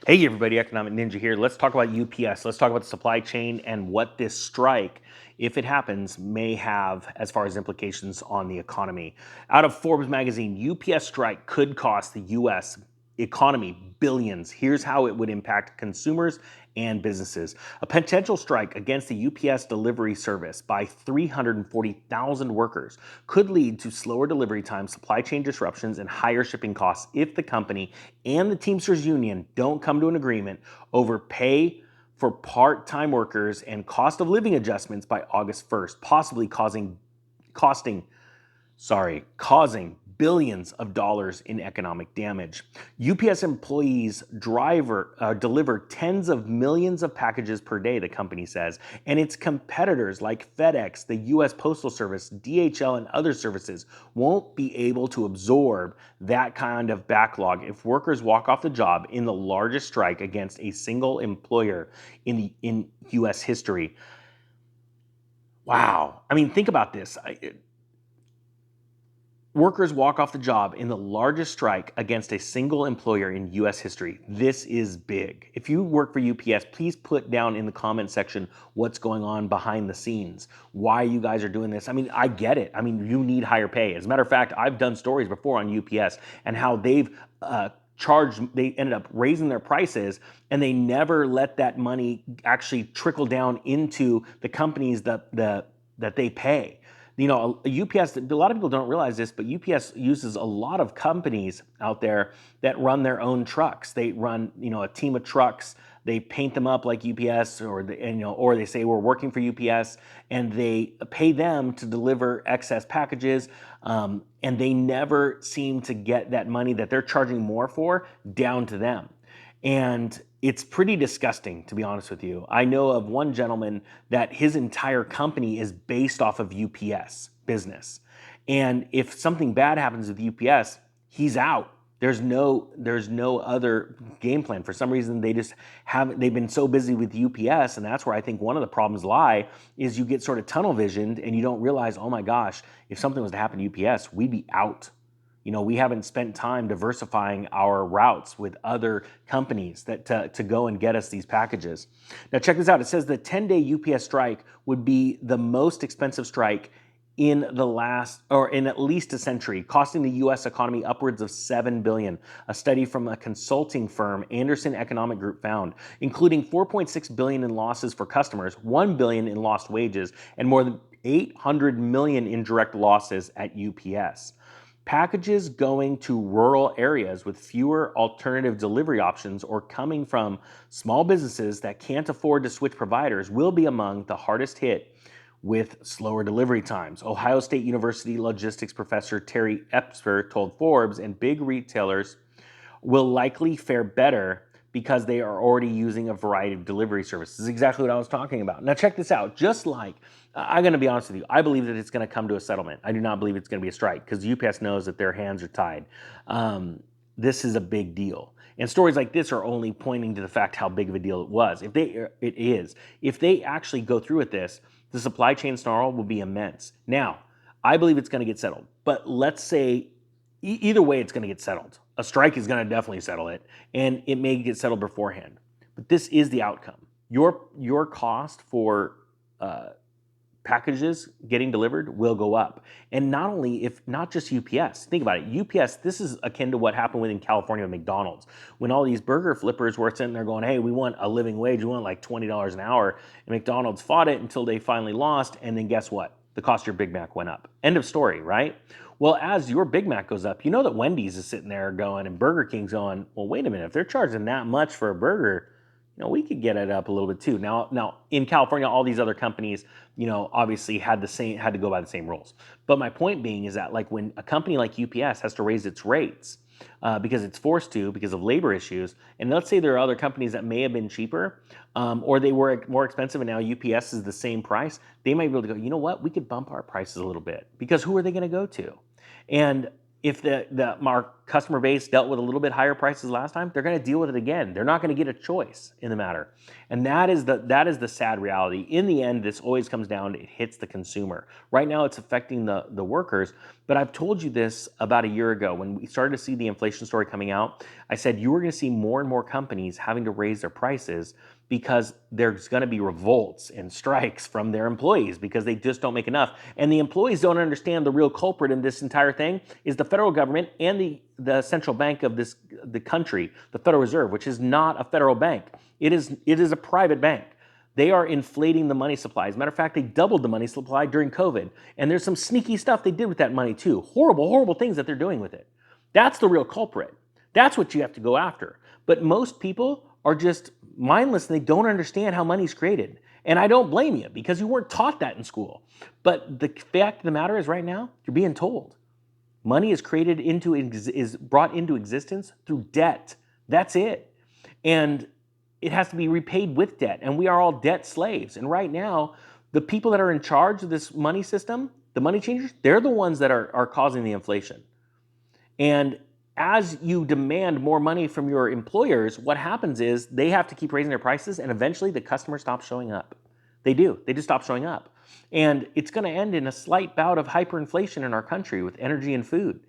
Hey everybody, Economic Ninja here. Let's talk about UPS. Let's talk about the supply chain and what this strike, if it happens, may have as far as implications on the economy. Out of Forbes magazine, UPS strike could cost the US economy billions. Here's how it would impact consumers and businesses. A potential strike against the UPS delivery service by 340,000 workers could lead to slower delivery times, supply chain disruptions, and higher shipping costs if the company and the Teamsters Union don't come to an agreement over pay for part-time workers and cost of living adjustments by August 1st, possibly costing causing billions of dollars in economic damage. UPS employees deliver tens of millions of packages per day, the company says, and its competitors like FedEx, the US Postal Service, DHL, and other services won't be able to absorb that kind of backlog if workers walk off the job in the largest strike against a single employer in US history. Wow. I mean, think about this. Workers walk off the job in the largest strike against a single employer in US history. This is big. If you work for UPS, please put down in the comment section what's going on behind the scenes, why you guys are doing this. I mean, I get it. I mean, you need higher pay. As a matter of fact, I've done stories before on UPS and how they've they ended up raising their prices and they never let that money actually trickle down into the companies that they pay. You know, UPS, a lot of people don't realize this, but UPS uses a lot of companies out there that run their own trucks. They run, a team of trucks. They paint them up like UPS, or they say we're working for UPS, and they pay them to deliver excess packages. And they never seem to get that money that they're charging more for down to them. And it's pretty disgusting, to be honest with you. I know of one gentleman that his entire company is based off of UPS business. And if something bad happens with UPS, he's out. There's no other game plan. For some reason, they've been so busy with UPS, and that's where I think one of the problems lie is you get sort of tunnel visioned and you don't realize, oh my gosh, if something was to happen to UPS, we'd be out. We haven't spent time diversifying our routes with other companies to go and get us these packages. Now, check this out. It says the 10-day UPS strike would be the most expensive strike in at least a century, costing the U.S. economy upwards of $7 billion. A study from a consulting firm, Anderson Economic Group, found, including $4.6 billion in losses for customers, $1 billion in lost wages, and more than $800 million in direct losses at UPS. Packages going to rural areas with fewer alternative delivery options or coming from small businesses that can't afford to switch providers will be among the hardest hit with slower delivery times. Ohio State University logistics professor Terry Epster told Forbes, and big retailers will likely fare better because they are already using a variety of delivery services. This is exactly what I was talking about. Now check this out. I'm going to be honest with you, I believe that it's going to come to a settlement. I do not believe it's going to be a strike because UPS knows that their hands are tied. This is a big deal. And stories like this are only pointing to the fact how big of a deal it was. If they actually go through with this, the supply chain snarl will be immense. Now, I believe it's going to get settled. But let's say either way, it's going to get settled. A strike is going to definitely settle it, and it may get settled beforehand. But this is the outcome. Your cost for packages getting delivered will go up, and not just UPS. Think about it. UPS. This is akin to what happened in California with McDonald's, when all these burger flippers were sitting there going, "Hey, we want a living wage. We want like $20 an hour," and McDonald's fought it until they finally lost. And then guess what? The cost of your Big Mac went up. End of story, right? Well, as your Big Mac goes up, you know that Wendy's is sitting there going, and Burger King's going, well, wait a minute, if they're charging that much for a burger, we could get it up a little bit too. Now in California, all these other companies, obviously had to go by the same rules. But my point being is that like when a company like UPS has to raise its rates because it's forced to because of labor issues, and let's say there are other companies that may have been cheaper or they were more expensive, and now UPS is the same price, they might be able to go, you know what, we could bump our prices a little bit because who are they going to go to? And if our customer base dealt with a little bit higher prices last time, they're going to deal with it again. They're not going to get a choice in the matter. And that is the sad reality. In the end, this always comes down to it hits the consumer. Right now, it's affecting the workers. But I've told you this about a year ago when we started to see the inflation story coming out. I said you were going to see more and more companies having to raise their prices because there's going to be revolts and strikes from their employees because they just don't make enough. And the employees don't understand the real culprit in this entire thing is the federal government and the central bank of the country, the Federal Reserve, which is not a federal bank. It is a private bank. They are inflating the money supply. As a matter of fact, they doubled the money supply during COVID. And there's some sneaky stuff they did with that money too. Horrible, horrible things that they're doing with it. That's the real culprit. That's what you have to go after. But most people are just mindless and they don't understand how money's created. And I don't blame you because you weren't taught that in school. But the fact of the matter is right now, you're being told. Money is is brought into existence through debt. That's it. And it has to be repaid with debt. And we are all debt slaves. And right now, the people that are in charge of this money system, the money changers, they're the ones that are causing the inflation. And as you demand more money from your employers, what happens is they have to keep raising their prices and eventually the customers stop showing up. They do. They just stop showing up. And it's going to end in a slight bout of hyperinflation in our country with energy and food.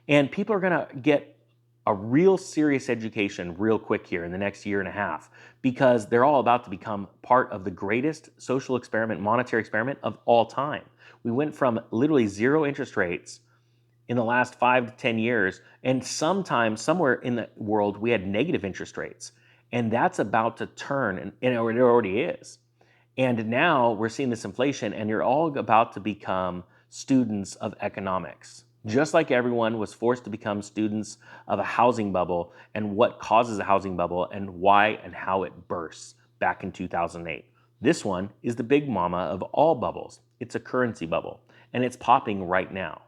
And people are going to get a real serious education real quick here in the next year and a half because they're all about to become part of the greatest social experiment, monetary experiment of all time. We went from literally zero interest rates in the last 5 to 10 years, and sometimes somewhere in the world we had negative interest rates. And that's about to turn, and it already is. And now we're seeing this inflation, and you're all about to become students of economics. Just like everyone was forced to become students of a housing bubble and what causes a housing bubble and why and how it bursts back in 2008. This one is the big mama of all bubbles. It's a currency bubble, and it's popping right now.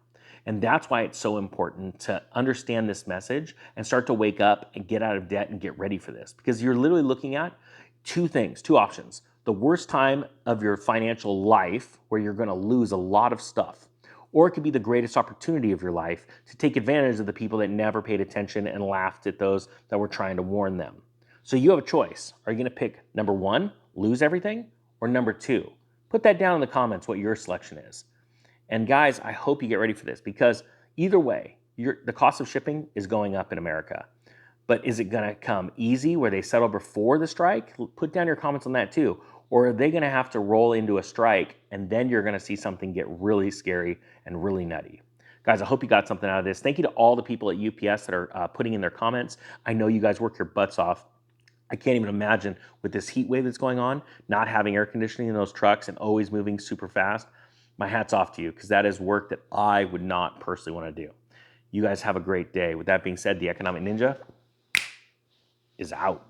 And that's why it's so important to understand this message and start to wake up and get out of debt and get ready for this. Because you're literally looking at two things, two options. The worst time of your financial life where you're going to lose a lot of stuff. Or it could be the greatest opportunity of your life to take advantage of the people that never paid attention and laughed at those that were trying to warn them. So you have a choice. Are you going to pick number one, lose everything, or number two? Put that down in the comments what your selection is. And guys, I hope you get ready for this because either way, the cost of shipping is going up in America. But is it going to come easy where they settle before the strike? Put down your comments on that too. Or are they going to have to roll into a strike and then you're going to see something get really scary and really nutty? Guys, I hope you got something out of this. Thank you to all the people at UPS that are putting in their comments. I know you guys work your butts off. I can't even imagine with this heat wave that's going on, not having air conditioning in those trucks and always moving super fast. My hat's off to you because that is work that I would not personally want to do. You guys have a great day. With that being said, the Economic Ninja is out.